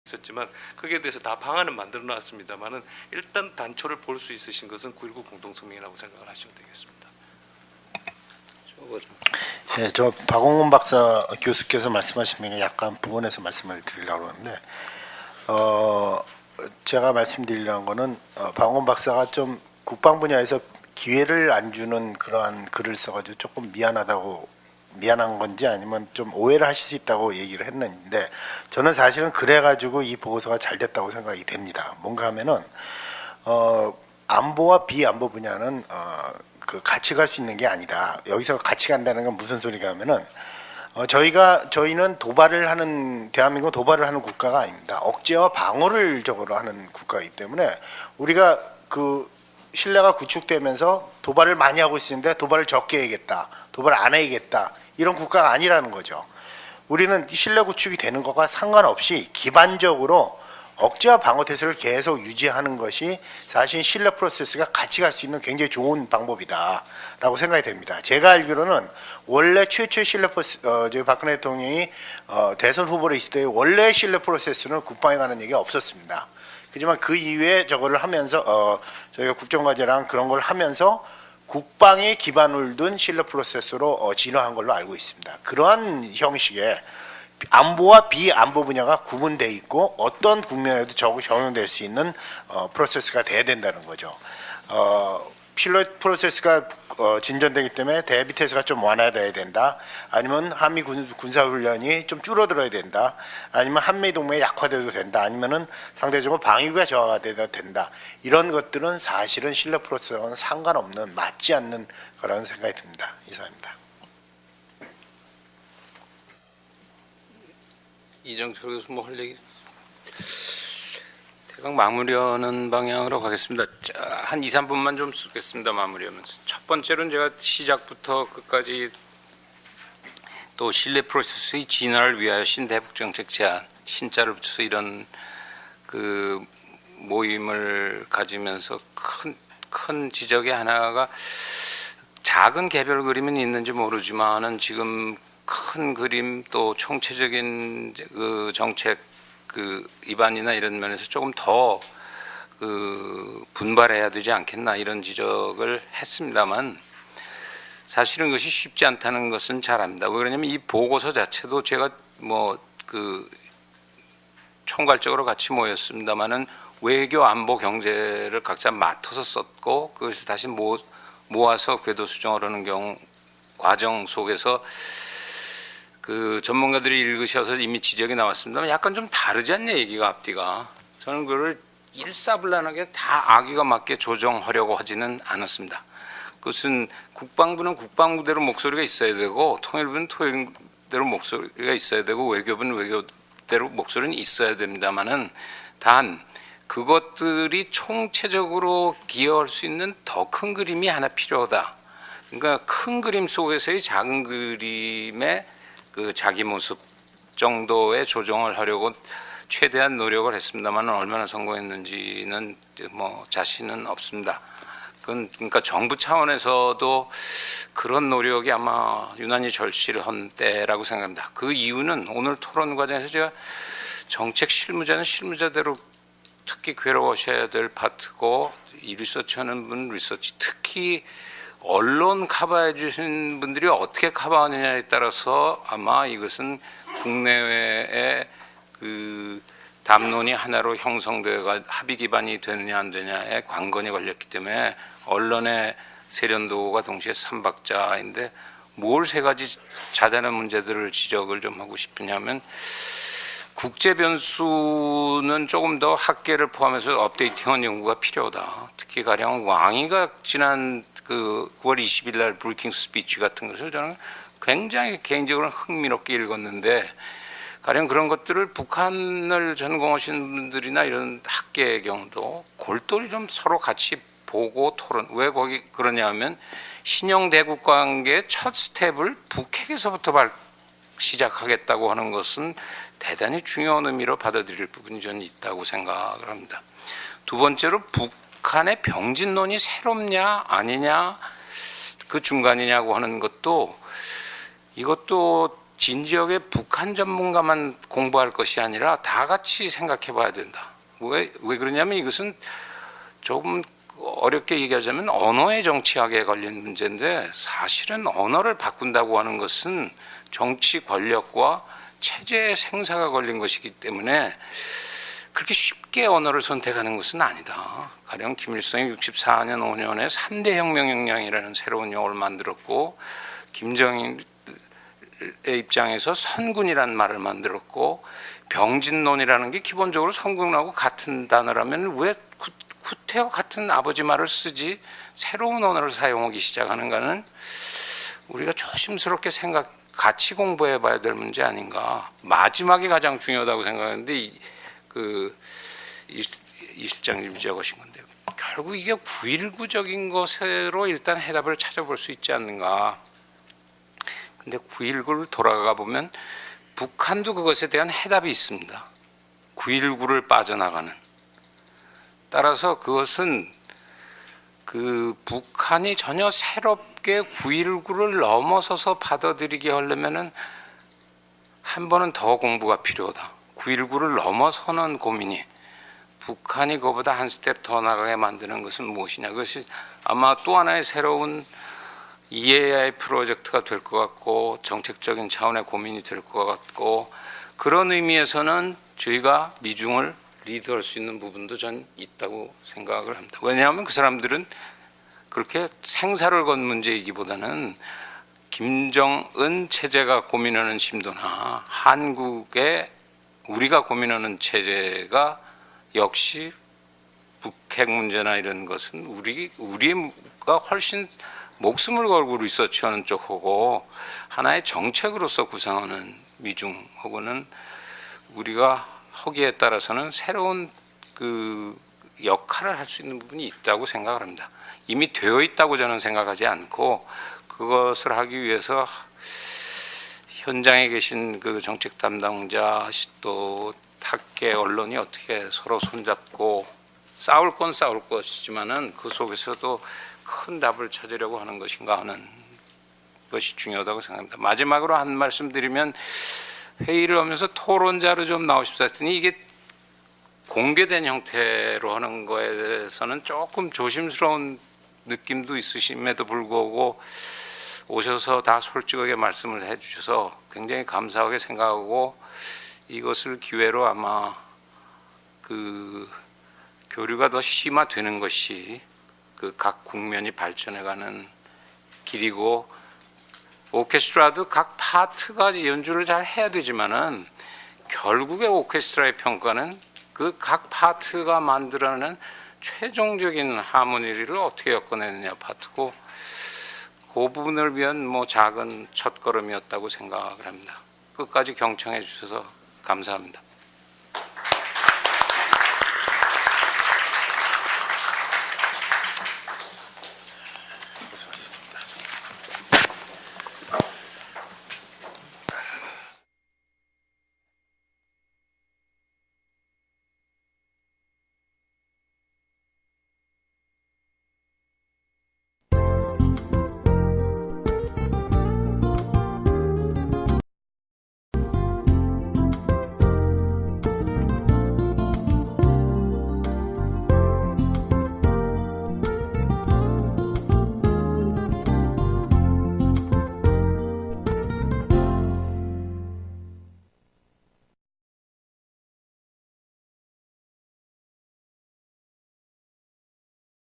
있었지만 거기에 대해서 다 방안은 만들어 놨습니다만은 일단 단초를 볼 수 있으신 것은 9.19 공동성명이라고 생각을 하시면 되겠습니다. 네, 저 박홍근 박사 교수께서 말씀하신 게 약간 부분에서 말씀을 드리려고 하는데 제가 말씀드리려는 거는 박홍근 박사가 좀 국방 분야에서 기회를 안 주는 그러한 글을 써가지고 조금 미안한 건지 아니면 좀 오해를 하실 수 있다고 얘기를 했는데 저는 사실은 그래가지고 이 보고서가 잘 됐다고 생각이 됩니다. 뭔가 하면은 안보와 비안보 분야는 그 같이 갈 수 있는 게 아니다. 여기서 같이 간다는 건 무슨 소리가 하면은 저희는 도발을 하는 대한민국 도발을 하는 국가가 아닙니다. 억제와 방어를 적으로 하는 국가이기 때문에 우리가 그 신뢰가 구축되면서 도발을 많이 하고 있는데 도발을 적게 해야겠다, 도발을 안 해야겠다 이런 국가가 아니라는 거죠. 우리는 신뢰 구축이 되는 것과 상관없이 기반적으로 억제와 방어 태세를 계속 유지하는 것이 사실 신뢰 프로세스가 같이 갈 수 있는 굉장히 좋은 방법이다라고 생각이 됩니다. 제가 알기로는 원래 최초의 신뢰 프로세스, 저희 박근혜 대통령이 대선 후보로 있을 때 원래 신뢰 프로세스는 국방에 관한 얘기가 없었습니다. 하지만 그 이후에 저거를 하면서 저희가 국정과제랑 그런 걸 하면서 국방에 기반을 둔 신뢰 프로세스로 진화한 걸로 알고 있습니다. 그러한 형식의 안보와 비안보 분야가 구분되어 있고 어떤 국면에도 적용될 수 있는 프로세스가 돼야 된다는 거죠. 필러 프로세스가 진전되기 때문에 대비 태세가 좀 완화돼야 된다. 아니면 한미 군사훈련이 좀 줄어들어야 된다. 아니면 한미 동맹이 약화돼도 된다. 아니면은 상대적으로 방위가 저하가 돼도 된다. 이런 것들은 사실은 신뢰 프로세스와는 상관없는 맞지 않는 거라는 생각이 듭니다. 이상입니다. 이정철 교수 뭐 할 얘기? 대강 마무리하는 방향으로 가겠습니다. 한 2, 3분만 좀 쓰겠습니다. 마무리하면서. 첫 번째로는 제가 시작부터 끝까지 또 신뢰 프로세스의 진화를 위하여 신대북 정책 제안 신자를 붙여서 이런 그 모임을 가지면서 큰 지적의 하나가 작은 개별 그림은 있는지 모르지만은 지금 큰 그림 또 총체적인 그 정책 그 입안이나 이런 면에서 조금 더 그 분발해야 되지 않겠나 이런 지적을 했습니다만 사실은 그것이 쉽지 않다는 것은 잘 압니다. 왜 그러냐면 이 보고서 자체도 제가 뭐 그 총괄적으로 같이 모였습니다만은 외교, 안보, 경제를 각자 맡아서 썼고 그것을 다시 모아서 궤도 수정을 하는 과정 속에서 그 전문가들이 읽으셔서 이미 지적이 나왔습니다만 약간 좀 다르지 않냐 얘기가 앞뒤가. 저는 그걸 일사불란하게 다 악의가 맞게 조정하려고 하지는 않았습니다. 그것은 국방부는 국방부대로 목소리가 있어야 되고 통일부는 통일대로 목소리가 있어야 되고 외교부는 외교대로 목소리는 있어야 됩니다만은 단 그것들이 총체적으로 기여할 수 있는 더 큰 그림이 하나 필요하다. 그러니까 큰 그림 속에서의 작은 그림의 그 자기 모습 정도의 조정을 하려고 최대한 노력을 했습니다만 얼마나 성공했는지는 뭐 자신은 없습니다. 그러니까 정부 차원에서도 그런 노력이 아마 유난히 절실한 때라고 생각합니다. 그 이유는 오늘 토론 과정에서 제가 정책 실무자는 실무자대로 특히 괴로워하셔야 될 파트고 이 리서치하는 분 리서치 특히 언론 커버해 주신 분들이 어떻게 커버하느냐에 따라서 아마 이것은 국내외의 그 담론이 하나로 형성되어 합의 기반이 되느냐 안 되냐에 관건이 걸렸기 때문에 언론의 세련도가 동시에 삼박자인데 뭘 세 가지 자잘한 문제들을 지적을 좀 하고 싶으냐면 국제 변수는 조금 더 학계를 포함해서 업데이팅한 연구가 필요하다. 특히 가령 왕이가 지난 그 9월 20일 날 브리킹 스피치 같은 것을 저는 굉장히 개인적으로 흥미롭게 읽었는데 가령 그런 것들을 북한을 전공하신 분들이나 이런 학계의 경우도 골똘히 좀 서로 같이 보고 토론. 왜 거기 그러냐면 신형 대국 관계의 첫 스텝을 북핵에서부터 시작하겠다고 하는 것은 대단히 중요한 의미로 받아들일 부분이 저는 있다고 생각을 합니다. 두 번째로 북한의 병진론이 새롭냐 아니냐 그 중간이냐고 하는 것도 이것도 진지하게 북한 전문가만 공부할 것이 아니라 다 같이 생각해 봐야 된다. 왜 그러냐면 이것은 조금 어렵게 얘기하자면 언어의 정치학에 걸린 문제인데, 사실은 언어를 바꾼다고 하는 것은 정치 권력과 체제의 생사가 걸린 것이기 때문에 그렇게 쉽게 언어를 선택하는 것은 아니다. 가령 김일성이 64년 5년에 3대 혁명혁명이라는 새로운 용어를 만들었고, 김정일의 입장에서 선군이라는 말을 만들었고, 병진론이라는 게 기본적으로 선군하고 같은 단어라면 왜 구태와 같은 아버지 말을 쓰지 새로운 언어를 사용하기 시작하는가는 우리가 조심스럽게 같이 공부해 봐야 될 문제 아닌가. 마지막에 가장 중요하다고 생각하는데 이 실장님이 적으신 건데, 결국 이게 9.19적인 것으로 일단 해답을 찾아볼 수 있지 않는가. 근데 9.19를 돌아가 보면 북한도 그것에 대한 해답이 있습니다. 9.19를 빠져나가는. 따라서 그것은 북한이 전혀 새롭게 9.19를 넘어서서 받아들이게 하려면은 한 번은 더 공부가 필요하다. 9.19를 넘어서는 고민이, 북한이 그거보다 한 스텝 더 나가게 만드는 것은 무엇이냐. 그것이 아마 또 하나의 새로운 EAI 프로젝트가 될 것 같고, 정책적인 차원의 고민이 될 것 같고, 그런 의미에서는 저희가 미중을 리드할 수 있는 부분도 전 있다고 생각을 합니다. 왜냐하면 그 사람들은 그렇게 생사를 건 문제이기보다는 김정은 체제가 고민하는 심도나 한국의 우리가 고민하는 체제가 역시 북핵 문제나 이런 것은 우리가 훨씬 목숨을 걸고 리서치하는 쪽하고 하나의 정책으로서 구상하는 미중하고는 우리가 허기에 따라서는 새로운 역할을 할 수 있는 부분이 있다고 생각을 합니다. 이미 되어 있다고 저는 생각하지 않고, 그것을 하기 위해서 현장에 계신 정책 담당자 또 학계 언론이 어떻게 서로 손잡고 싸울 건 싸울 것이지만은 그 속에서도 큰 답을 찾으려고 하는 것인가 하는 것이 중요하다고 생각합니다. 마지막으로 한 말씀 드리면, 회의를 하면서 토론자로 좀 나오십사 했더니 이게 공개된 형태로 하는 거에 대해서는 조금 조심스러운 느낌도 있으심에도 불구하고 오셔서 다 솔직하게 말씀을 해주셔서 굉장히 감사하게 생각하고, 이것을 기회로 아마 교류가 더 심화되는 것이 각 국면이 발전해가는 길이고, 오케스트라도 각 파트가 연주를 잘 해야 되지만은 결국에 오케스트라의 평가는 그 각 파트가 만들어내는 최종적인 하모니를 어떻게 엮어내느냐 파트고, 그 부분을 위한 작은 첫걸음이었다고 생각을 합니다. 끝까지 경청해 주셔서 감사합니다.